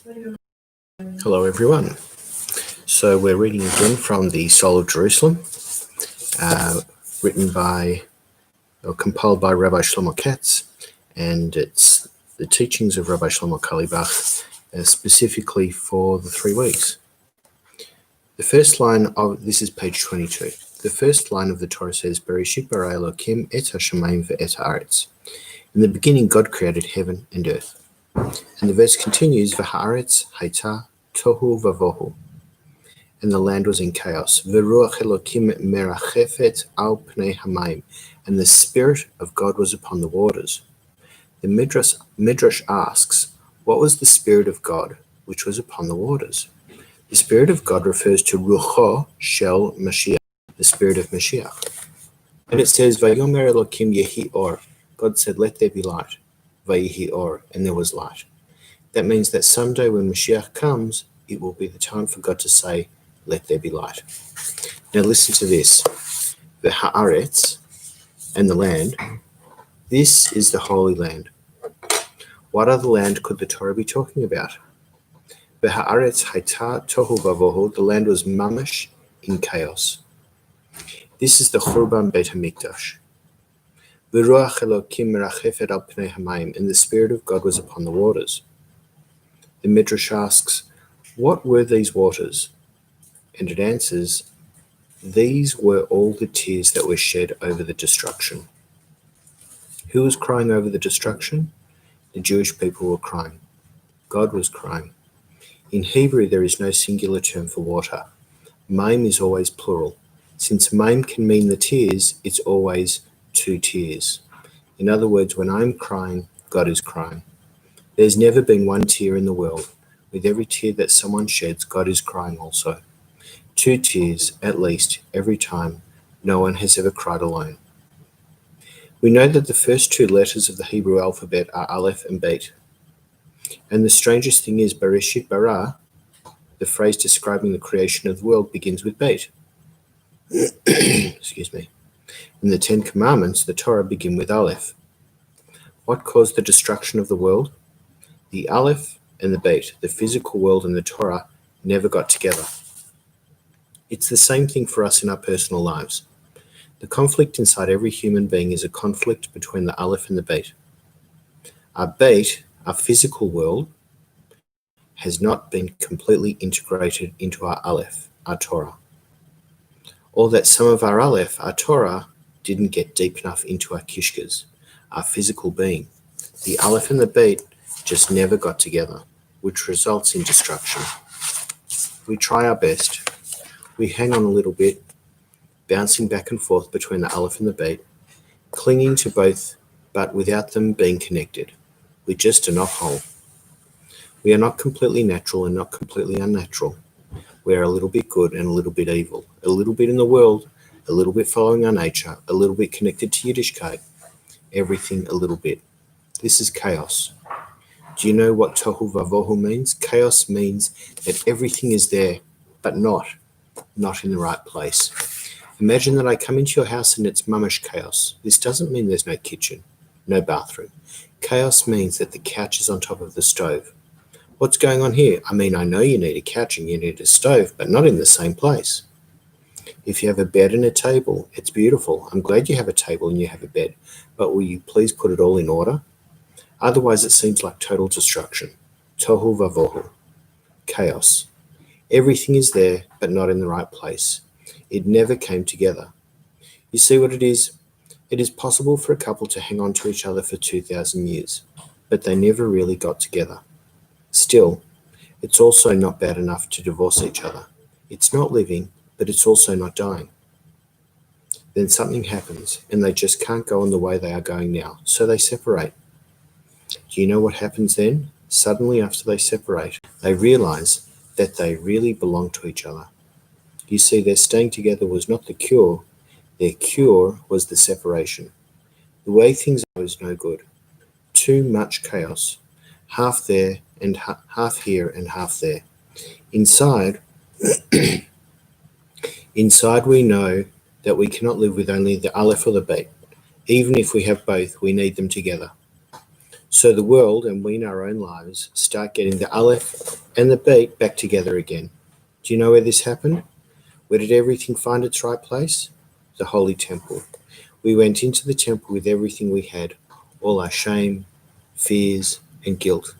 Hello everyone. So we're reading again from the Soul of Jerusalem, written by or compiled by Rabbi Shlomo Katz, and it's the teachings of Rabbi Shlomo Carlebach, specifically for the 3 weeks. The first line of this is page 22. The first line of the Torah says, "Bereshit bara Elokim et hashamayim ve'et haaretz." In the beginning, God created heaven and earth. And the verse continues, "V'haaretz hayta tohu vavohu." And the land was in chaos. V'ruach Elokim merachefet al pnei hamayim. And the Spirit of God was upon the waters. The Midrash asks, what was the Spirit of God which was upon the waters? The Spirit of God refers to Rucho Shel Mashiach, the Spirit of Mashiach. And it says, Vayomer Elokim yehi or. God said, let there be light. Vayihi or, and there was light. That means that someday when Mashiach comes, it will be the time for God to say, let there be light. Now listen to this. The haaretz, and the land, this is the Holy Land. What other land could the Torah be talking about? The haaretz hayta tohu vavohu, the land was mamash in chaos. This is the Churban Beit HaMikdash. V'ruach Elokim merachefet al pnei hamayim, and the Spirit of God was upon the waters. The Midrash asks, what were these waters? And it answers, these were all the tears that were shed over the destruction. Who was crying over the destruction? The Jewish people were crying. God was crying. In Hebrew, there is no singular term for water. Maim is always plural. Since maim can mean the tears, it's always 2 tears. In other words, when I'm crying, God is crying. There's never been 1 tear in the world. With every tear that someone sheds, God is crying also. 2 tears, at least, every time. No one has ever cried alone. We know that the first 2 letters of the Hebrew alphabet are Aleph and Bet. And the strangest thing is, Bereshit bara, the phrase describing the creation of the world, begins with Bet. Excuse me. In the 10 Commandments, the Torah begin with Aleph. What caused the destruction of the world? The Aleph and the Bet, the physical world and the Torah, never got together. It's the same thing for us in our personal lives. The conflict inside every human being is a conflict between the Aleph and the Bet. Our Bet, our physical world, has not been completely integrated into our Aleph, our Torah. Or that some of our Aleph, our Torah, didn't get deep enough into our kishkas, our physical being. The Aleph and the Bet just never got together, which results in destruction. We try our best. We hang on a little bit, bouncing back and forth between the Aleph and the Bet, clinging to both, but without them being connected. We're just a knothole. We are not completely natural and not completely unnatural. We're a little bit good and a little bit evil, a little bit in the world, a little bit following our nature, a little bit connected to Yiddishkeit, everything a little bit. This is chaos. Do you know what tohu vavohu means? Chaos means that everything is there, but not in the right place. Imagine that I come into your house and it's mamash chaos. This doesn't mean there's no kitchen, no bathroom. Chaos means that the couch is on top of the stove. What's going on here? I mean, I know you need a couch and you need a stove, but not in the same place. If you have a bed and a table, it's beautiful. I'm glad you have a table and you have a bed, but will you please put it all in order? Otherwise, it seems like total destruction. Tohu vavohu. Chaos. Everything is there, but not in the right place. It never came together. You see what it is? It is possible for a couple to hang on to each other for 2,000 years, but they never really got together. Still, it's also not bad enough to divorce each other. It's not living, but it's also not dying. Then something happens, and they just can't go on the way they are going now, so they separate. Do you know what happens then? Suddenly, after they separate, they realize that they really belong to each other. You see, their staying together was not the cure. Their cure was the separation. The way things are was no good. Too much chaos. Half there and half here and half there. Inside we know that we cannot live with only the Aleph or the Bet. Even if we have both, we need them together. So the world and we in our own lives start getting the Aleph and the Beit back together again. Do you know where this happened? Where did everything find its right place? The Holy Temple. We went into the temple with everything we had, all our shame, fears, and guilt.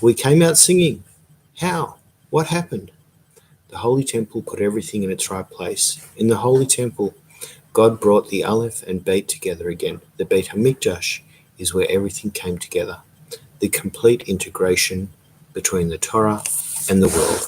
We came out singing. How? What happened? The Holy Temple put everything in its right place. In the Holy Temple, God brought the Aleph and Beit together again. The Beit HaMikdash is where everything came together. The complete integration between the Torah and the world.